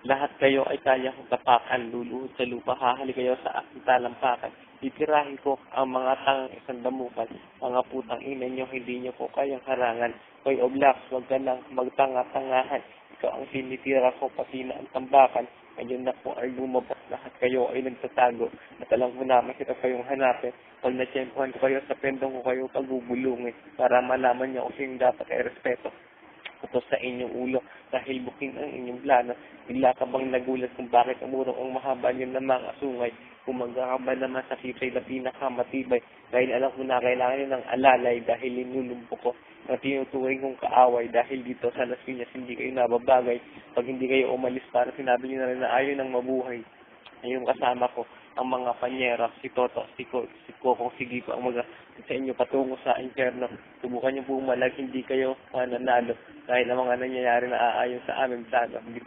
Lahat kayo ay kaya kong tapakan, luluhod sa lupa, hahali kayo sa aking talampakan. Titirahin ko ang mga tangang isang damukan, mga putang ina nyo, hindi nyo ko kayang harangan. Hoy Oblax, wag ka nang magtanga-tangahan. Ikaw ang tinitira ko, pati na ang tambakan. Ngayon na po ay lumabas, lahat kayo ay nagtatago. At alam ko na makita kayong hanapin. Pag natsyempohan ko kayo sa pendong ko kayo pagugulungin, para malaman nyo kung sino dapat ay respeto utos sa inyong ulo dahil buking ang inyong plano. Bigla ka bang nagulat kung bakit umurong ang mahaba niyo ng mga sungay? Kumaga ka ba naman sa kitay na pinakamatibay? Dahil alam ko na kailangan niyo ng alalay dahil linulumpo ko na tinuturing kong kaaway dahil dito sa Las Piñas hindi kayo nababagay. Pag hindi kayo umalis para sinabi niyo na rin na ayaw ng mabuhay. Ayun kasama ko ang mga panyera, si Toto, si Kokong, si Gico, ang mga sa inyo patungo sa impyerno. Subukan niyo bumalag, hindi kayo mananalo dahil ang mga nangyayari na aayon sa aming plano, hindi